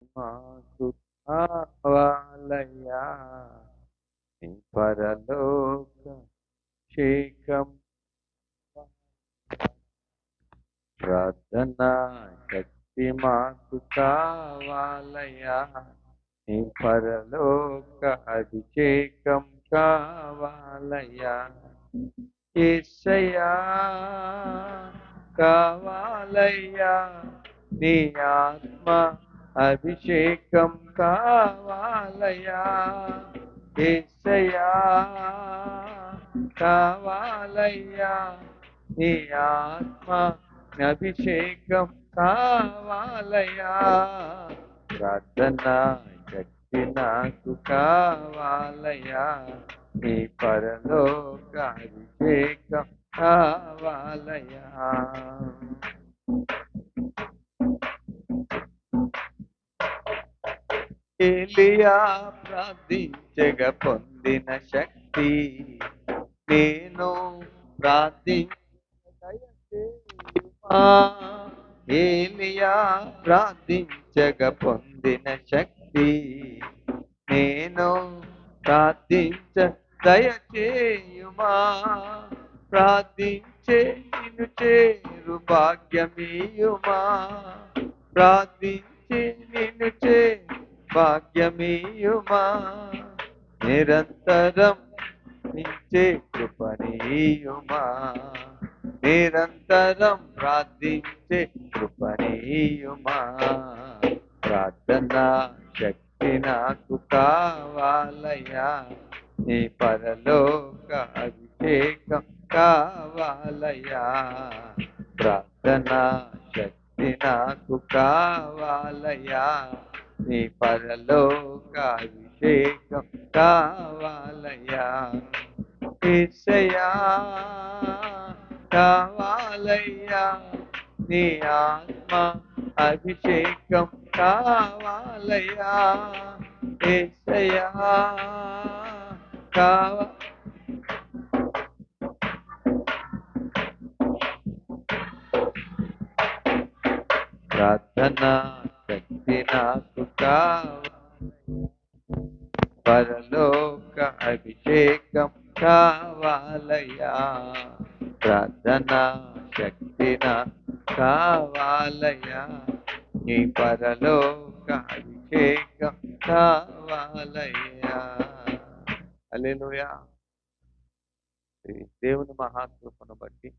మాకు కావాలయ్యా నీ పరలోక శేఖం ప్రార్థన శక్తి మాకు కావాలయ్యా నీ పరలోక అభిషేకం కావాలయ్యా యేసయ్యా కావాలయ్యా నీ ఆత్మ అభిషేకం కావాలయ్యా యేసయ్యా కావాలయ్యా నీ ఆత్మ అభిషేకం కావాలయ్యా ప్రార్థన శక్తి నాకు కావాలయ్యా నీ పరలోక అభిషేకం కావాలయ్యా ఏలియా ప్రార్థించగ పొందిన శక్తి నేను ప్రార్థించగా ఏలియా ప్రార్థించగ పొందిన శక్తి నేను ప్రార్థించ దయచేయుమా ప్రార్థించే నిన్ను చేరు భాగ్యమీయుమా ప్రార్థించి నిన్ను చేరు భాగ్యమీయుమా నిరంతరం నించే కృపణీయుమా నిరంతరం ప్రార్థించే కృపణీయుమా ప్రార్థన శక్తి నాకు కావాలయ్యా నీ పరలోక అభిషేకం కావాలయ్యా ప్రార్థన శక్తి నాకు కావాలయ్యా నీ పరలోక అభిషేకం కావాలయ్యా యేసయ్యా కావాలయ్యా నీ ఆత్మ అభిషేకం కావాలయ్యా యేసయ్యా ప్రార్థన శక్తి నాకు పరలోక అభిషేకం కావాలయ్యా ప్రార్థన శక్తి నాకు కావాలయ్యా నీ పరలోక అభిషేకం కావాలయ్యా హల్లెలూయా దేవుని మహాకృపను బట్టి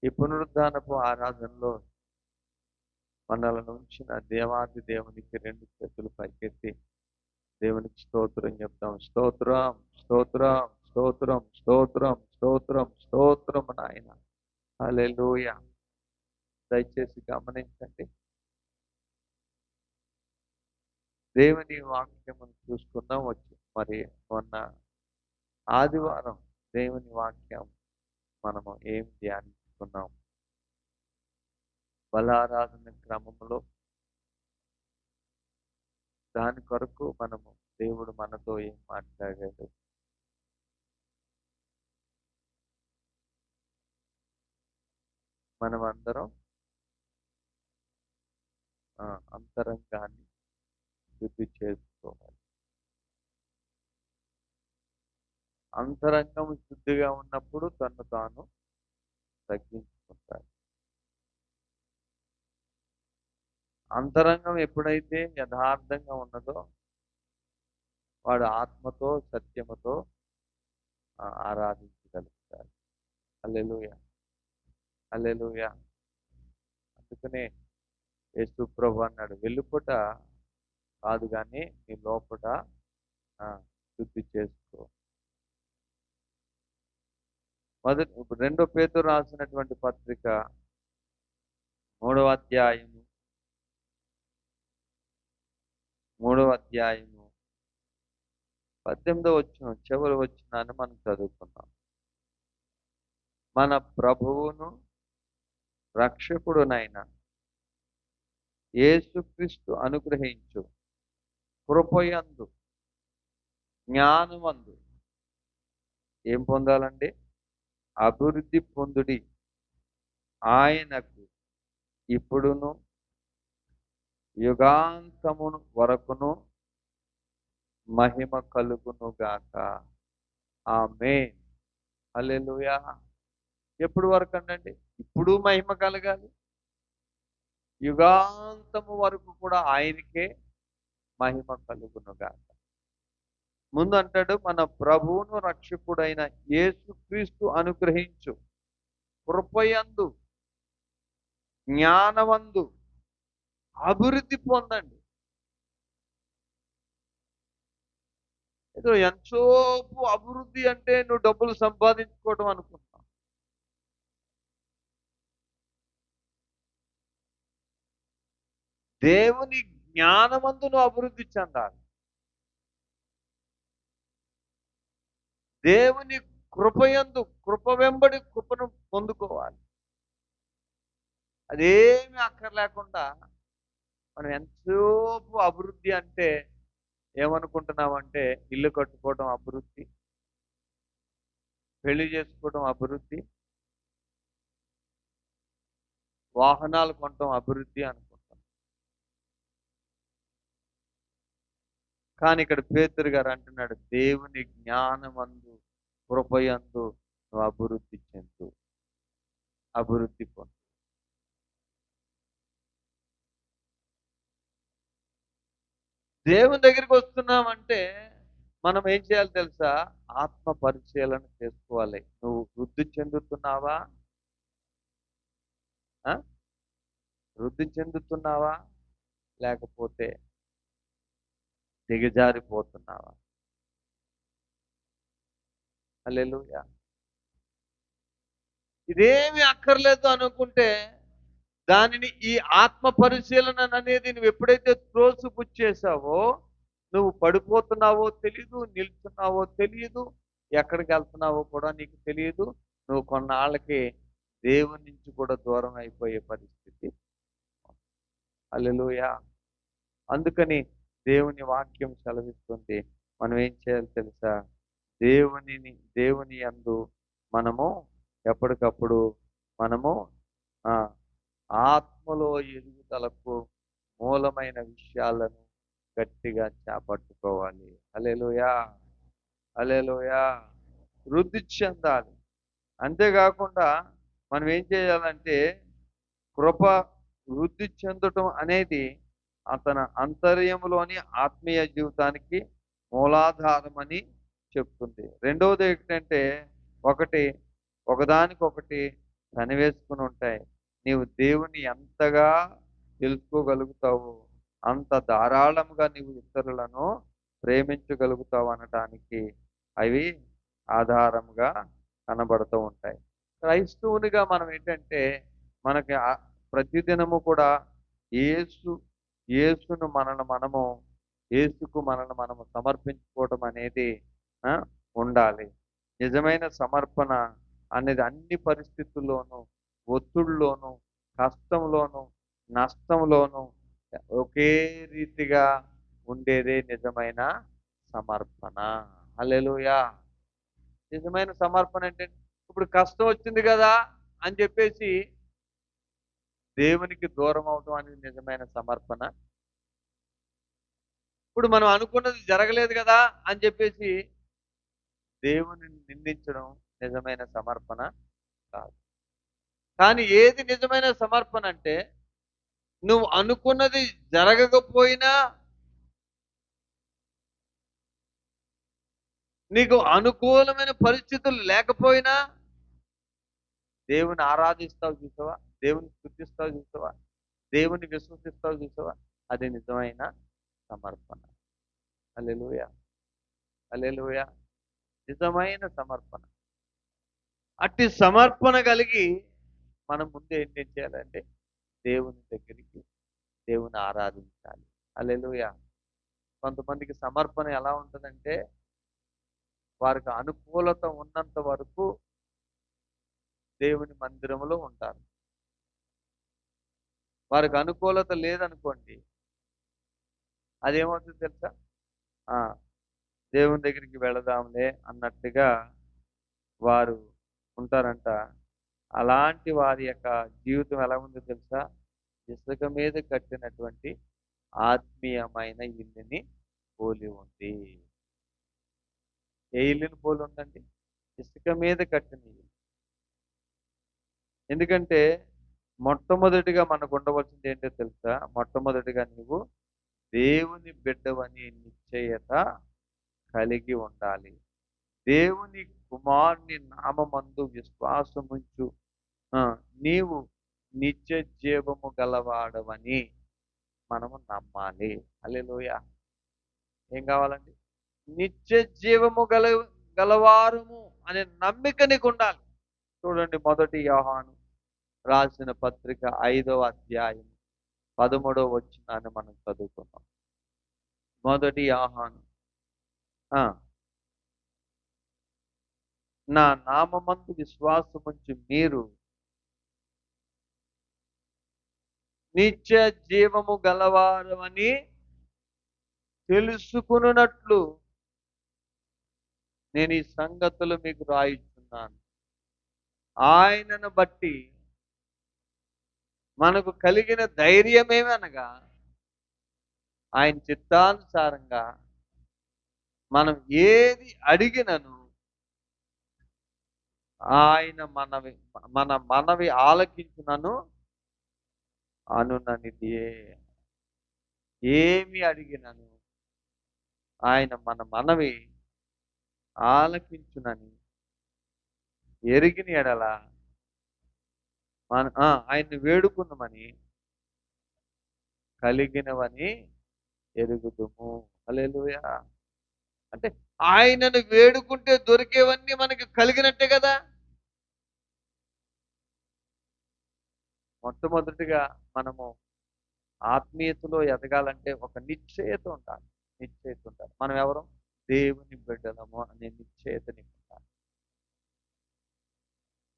ఈ పునరుద్ధానపు ఆరాధనలో మనలను ఉంచిన దేవాది దేవునికి రెండు చేతులు పైకెత్తి దేవునికి స్తోత్రం చెప్తాం స్తోత్రం స్తోత్రం స్తోత్రం స్తోత్రం స్తోత్రం స్తోత్రం నాయన హల్లెలూయా దయచేసి గమనించండి దేవుని వాక్యమును చూసుకుందాం వచ్చి మరి మొన్న ఆదివారం దేవుని వాక్యం మనము ఏం ధ్యానించుకున్నాం బలారాధన క్రమంలో దాని కొరకు మనము దేవుడు మనతో ఏం మాట్లాడాడు మనమందరం అంతరంగాన్ని శుద్ధి చేసుకోవాలి అంతరంగం శుద్ధిగా ఉన్నప్పుడు తను తాను తగ్గించుకుంటాడు అంతరంగం ఎప్పుడైతే యథార్థంగా ఉన్నదో వాడు ఆత్మతో సత్యముతో ఆరాధించగలుగుతాడు హల్లెలూయా హల్లెలూయా అందుకనే యేసు ప్రభు అన్నాడు వెలుపట కాదు కానీ నీ లోపట శుద్ధి చేసుకో ఇప్పుడు 2 పేతురు రాసినటువంటి పత్రిక 3వ అధ్యాయము 18వ వచనం చివరి వచనాన్ని మనం చదువుకున్నాం మన ప్రభువును రక్షకుడునైన యేసుక్రీస్తు అనుగ్రహించు కృపయందు జ్ఞానమందు ఏం పొందాలండి అభివృద్ధి పొందుడి ఆయనకు ఇప్పుడును యుగాంతము వరకును మహిమ కలుగును గాక. ఆమేన్. హల్లెలూయా. ఎప్పుడు వరకు అండి? ఇప్పుడు మహిమ కలగాలి. యుగాంతము వరకు కూడా ఆయనకే మహిమ కలుగును గాక. ముందు అంటాడు, మన ప్రభువును రక్షకుడైన యేసుక్రీస్తు అనుగ్రహించు కృపయందు జ్ఞానమందు అభివృద్ధి పొందండి. ఏదో ఎంతోపు అభివృద్ధి అంటే నువ్వు డబ్బులు సంపాదించుకోవడం అనుకుంటున్నావు. దేవుని జ్ఞానమందు నువ్వు అభివృద్ధి చెందాలి. దేవుని కృపయందు, కృప వెంబడి కృపను పొందుకోవాలి. అదేమి అక్కర్లేకుండా మనం ఎంతసేపు అభివృద్ధి అంటే ఏమనుకుంటున్నామంటే ఇల్లు కట్టుకోవడం అభివృద్ధి, పెళ్లి చేసుకోవడం అభివృద్ధి, వాహనాలు కొనడం అభివృద్ధి అనుకుంటాం. కానీ ఇక్కడ పేతురు గారు అంటున్నాడు, దేవుని జ్ఞానమందు కృపయందు నువ్వు అభివృద్ధి చెందు, అభివృద్ధి పొందు. దేవుని దగ్గరికి వస్తున్నామంటే మనం ఏం చేయాలి తెలుసా? ఆత్మ పరిశీలన చేసుకోవాలి. నువ్వు వృద్ధి చెందుతున్నావా? వృద్ధి చెందుతున్నావా లేకపోతే దిగజారిపోతున్నావా? హల్లెలూయా. ఇదేమి అక్కర్లేదు అనుకుంటే దానిని ఈ ఆత్మ పరిశీలన అనేది నువ్వు ఎప్పుడైతే త్రోసిపుచ్చేసావో నువ్వు పడిపోతున్నావో తెలియదు, నిల్చున్నావో తెలియదు, ఎక్కడికి వెళ్తున్నావో కూడా నీకు తెలియదు. నువ్వు కొన్నాళ్ళకి దేవుని నుంచి కూడా దూరం అయిపోయే పరిస్థితి. హల్లెలూయా. అందుకని దేవుని వాక్యం సెలవిస్తుంది, మనం ఏం చేయాలి తెలుసా? దేవుని యందు మనము ఎప్పటికప్పుడు మనము ఆత్మలో ఎదుగుదలకు మూలమైన విషయాలను గట్టిగా చేపట్టుకోవాలి. హల్లెలూయా. హల్లెలూయా. వృద్ధి చెందాలి. అంతేకాకుండా మనం ఏం చేయాలంటే కృప వృద్ధి చెందటం అనేది అతని అంతర్యములోని ఆత్మీయ జీవితానికి మూలాధారమని చెప్తుంది. రెండవది ఏంటంటే ఒకదానికొకటి కనివేసుకుని ఉంటాయి. నీవు దేవుని ఎంతగా తెలుసుకోగలుగుతావు అంత ధారాళంగా నీవు ఇతరులను ప్రేమించగలుగుతావు అనటానికి అవి ఆధారంగా కనబడుతూ ఉంటాయి. క్రైస్తవునిగా మనం ఏంటంటే మనకి ప్రతిదినము కూడా యేసుకు మనల్ని మనము సమర్పించుకోవడం అనేది ఉండాలి. నిజమైన సమర్పణ అనేది అన్ని పరిస్థితుల్లోనూ, ఒత్తిడిలోనూ, కష్టంలోనూ, నష్టంలోనూ ఒకే రీతిగా ఉండేదే నిజమైన సమర్పణ. హల్లెలూయా. నిజమైన సమర్పణ అంటే ఇప్పుడు కష్టం వచ్చింది కదా అని చెప్పేసి దేవునికి దూరం అవటం అనేది నిజమైన సమర్పణ. ఇప్పుడు మనం అనుకున్నది జరగలేదు కదా అని చెప్పేసి దేవుని నిందించడం నిజమైన సమర్పణ కాదు. కానీ ఏది నిజమైన సమర్పణ అంటే నువ్వు అనుకున్నది జరగకపోయినా, నీకు అనుకూలమైన పరిస్థితులు లేకపోయినా దేవుని ఆరాధిస్తావు చూసావా, దేవుని స్తుతిస్తావు చూసావా, దేవుని విశ్వసిస్తావు చూసావా, అది నిజమైన సమర్పణ. హల్లెలూయా. హల్లెలూయా. నిజమైన సమర్పణ. అట్టి సమర్పణ కలిగి మనం ముందు ఏం చేయాలంటే దేవుని దగ్గరికి దేవుని ఆరాధించాలి. హల్లెలూయా. కొంతమందికి సమర్పణ ఎలా ఉంటుందంటే వారికి అనుకూలత ఉన్నంత వరకు దేవుని మందిరంలో ఉంటారు. వారికి అనుకూలత లేదనుకోండి, అదేమవుతుంది తెలుసా? దేవుని దగ్గరికి వెళదాంలే అన్నట్టుగా వారు ఉంటారంట. అలాంటి వారి యొక్క జీవితం ఎలా ఉందో తెలుసా? ఇసుక మీద కట్టినటువంటి ఆత్మీయమైన ఇల్లుని పోలి ఉంది. ఏ ఇల్లుని పోలి ఉందండి? ఇసుక మీద కట్టిన ఇల్లు. ఎందుకంటే మొట్టమొదటిగా మనకు ఉండవలసింది ఏంటో తెలుసా? మొట్టమొదటిగా నీవు దేవుని బిడ్డవని నిశ్చయత కలిగి ఉండాలి. దేవుని కుమారుని నామమందు విశ్వాసముంచు నీవు నిత్య జీవము గలవాడవని మనము నమ్మాలి. హల్లెలూయా. ఏం కావాలండి? నిత్య జీవము గలవారము అనే నమ్మిక నీకు ఉండాలి. చూడండి, 1 యోహాను రాసిన పత్రిక 5వ అధ్యాయం 13వ వచనాన్ని మనం చదువుకున్నాం. 1 యోహాను నా నామమందు విశ్వాసముంచి మీరు నిత్య జీవము గలవారమని తెలుసుకున్నట్లు నేను ఈ సంగతులు మీకు రాయిస్తున్నాను. ఆయనను బట్టి మనకు కలిగిన ధైర్యమేమనగా ఆయన చిత్తానుసారంగా మనం ఏది అడిగినను ఆయన మన మనవి ఆలకించునను అనుననిదియే. ఏమి అడిగినను ఆయన మన మనవి ఆలకించునని ఎరిగిన ఎడల ఆయన్ని వేడుకున్నామని కలిగినవని ఎరుగుదుము. హల్లెలూయా. అంటే ఆయనను వేడుకుంటే దొరికేవన్నీ మనకి కలిగినట్టే కదా. మొట్టమొదటిగా మనము ఆత్మీయతలో ఎదగాలంటే ఒక నిశ్చయత ఉండాలి. నిశ్చయత ఉండాలి. మనం ఎవరు? దేవుని బిడ్డలము అనే నిశ్చయత నీకు ఉండాలి.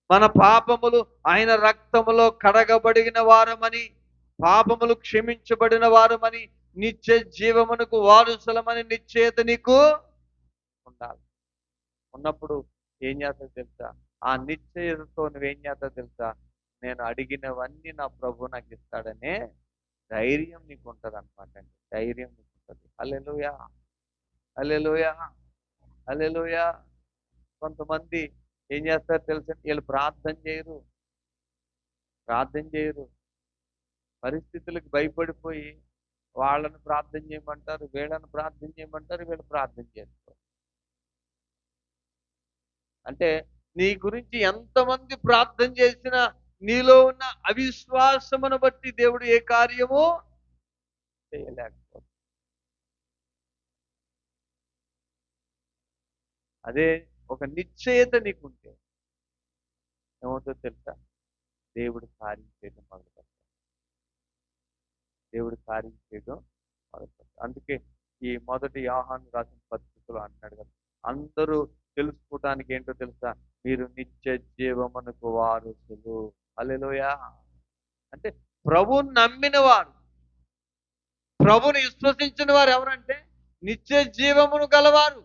మన పాపములు ఆయన రక్తములో కడగబడిన వారమని, పాపములు క్షమించబడిన వారమని, నిత్య జీవమునకు వారసులమని నిశ్చయత నీకు ఉండాలి. ఉన్నప్పుడు ఏం చేస్తా తెలుసా? ఆ నిశ్చయతతో నువ్వేం చేస్తా తెలుసా? నేను అడిగినవన్నీ నా ప్రభు నాకు ఇస్తాడనే ధైర్యం నీకు ఉంటుంది అనమాట అండి. ధైర్యం నీకు ఉంటుంది. హల్లెలూయా, హల్లెలూయా, హల్లెలూయా. కొంతమంది ఏం చేస్తారు తెలుసా? వీళ్ళు ప్రార్థన చేయరు. పరిస్థితులకు భయపడిపోయి వాళ్ళని ప్రార్థన చేయమంటారు, వీళ్ళని ప్రార్థన చేయమంటారు, వీళ్ళు ప్రార్థన చేస్తారు. అంటే నీ గురించి ఎంతమంది ప్రార్థన చేసినా నీలో ఉన్న అవిశ్వాసమును బట్టి దేవుడు ఏ కార్యము చేయలేకపోతాడు. అదే ఒక నిశ్చయత నీకుంటే ఏమవుతుందో తెలుసా? దేవుడు కార్యం చేయడం మొదలుపెడతాడు. అందుకే ఈ 1 యోహాను రాసిన పత్రికలో అంటున్నాడు కదా, అందరూ తెలుసుకోవటానికి ఏంటో తెలుసా? మీరు నిత్య జీవమునకు వారసులు. హల్లెలూయా. అంటే ప్రభువుని నమ్మిన వారు, ప్రభుని విశ్వసించిన వారు ఎవరంటే నిత్య జీవమును గలవారు.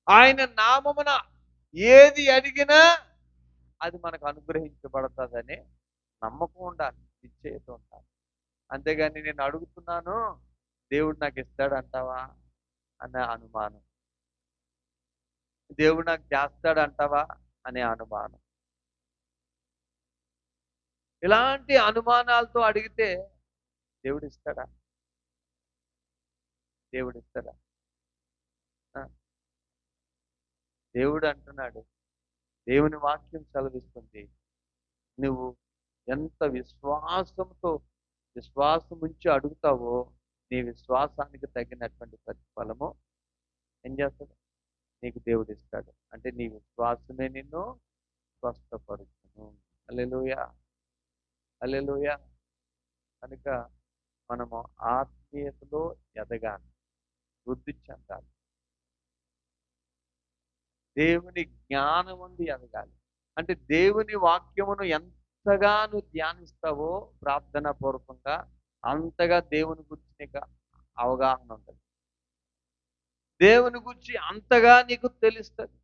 ఆయన నామమున ఏది అడిగినా అది మనకు అనుగ్రహించబడుతుందని నమ్మకం ఉండాలి, నిశ్చయత ఉండాలి. అంతేగాని నేను అడుగుతున్నాను దేవుడు నాకు ఇస్తాడంటావా అనే అనుమానం, దేవుడు నాకు చేస్తాడంటావా అనే అనుమానం, ఇలాంటి అనుమానాలతో అడిగితే దేవుడు ఇస్తాడా? దేవుడు అంటున్నాడు, దేవుని వాక్యం సెలవిస్తుంది, నువ్వు ఎంత విశ్వాసం ఉంచి అడుగుతావో నీ విశ్వాసానికి తగినటువంటి ప్రతిఫలము ఏం చేస్తాడు? నీకు దేవుడు ఇస్తాడు. అంటే నీ విశ్వాసమే నిన్ను స్వస్థపరుచును. హల్లెలూయా, హల్లెలూయా. కనుక మనము ఆత్మీయతలో ఎదగాలి, వృద్ధి చెందాలి, దేవుని జ్ఞానం ఉంది ఎదగాలి. అంటే దేవుని వాక్యమును ఎంతగా నువ్వు ధ్యానిస్తావో ప్రార్థనా పూర్వకంగా అంతగా దేవుని గురించి నీకు అవగాహన ఉంటుంది, దేవుని గురించి అంతగా నీకు తెలుస్తుంది.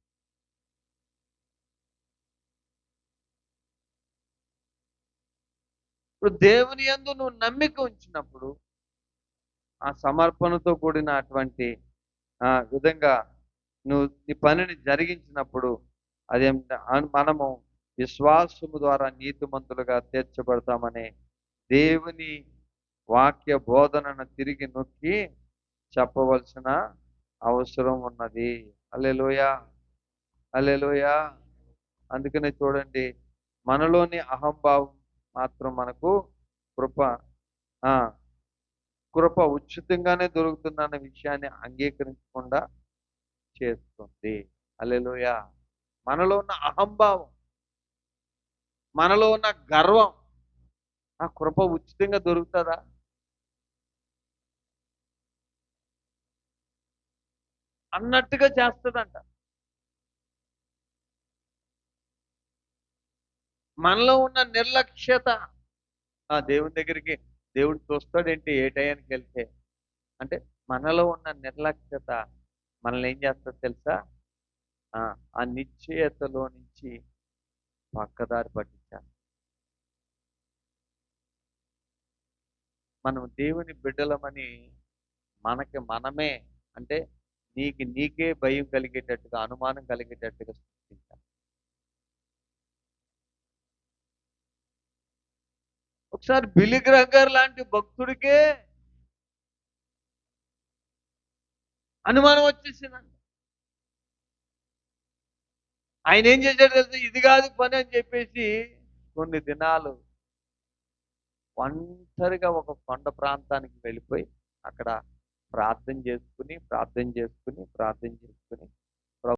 ఇప్పుడు దేవుని యందు నువ్వు నమ్మిక ఉంచినప్పుడు ఆ సమర్పణతో కూడిన అటువంటి విధంగా నువ్వు నీ పనిని జరిగించినప్పుడు అదేమిట మనము విశ్వాసము ద్వారా నీతిమంతులుగా తీర్చబడతామనే దేవుని వాక్య బోధనను తిరిగి నొక్కి చెప్పవలసిన అవసరం ఉన్నది. హల్లెలూయా, హల్లెలూయా. అందుకనే చూడండి, మనలోని అహంభావం మాత్రం మనకు కృప ఆ కృప ఉచితంగానే దొరుకుతుందన్న విషయాన్ని అంగీకరించకుండా చేస్తుంది. హల్లెలూయా. మనలో ఉన్న అహంభావం, మనలో ఉన్న గర్వం, ఆ కృప ఉచితంగా దొరుకుతుందా? అన్నట్టుగా చేస్తుందంట. మనలో ఉన్న నిర్లక్ష్యత, దేవుని దగ్గరికి దేవుడు చూస్తాడేంటి ఏ టయానికి వెళ్తే అంటే, మనలో ఉన్న నిర్లక్ష్యత మనల్ని ఏం చేస్తుంది తెలుసా? ఆ నిశ్చయతలో నుంచి పక్కదారి పట్టించాలి. మనం దేవుని బిడ్డలమని మనకి మనమే అంటే నీకే భయం కలిగేటట్టుగా, అనుమానం కలిగేటట్టుగా సృష్టించాలి. ఒకసారి బిలి గ్రహం లాంటి భక్తుడికే అనుమానం వచ్చేసిందంట. ఆయన ఏం చేశాడు తెలుసా? ఇది కాదు పని అని చెప్పేసి కొన్ని దినాలు ఒంటరిగా ఒక కొండ ప్రాంతానికి వెళ్ళిపోయి అక్కడ ప్రార్థన చేసుకుని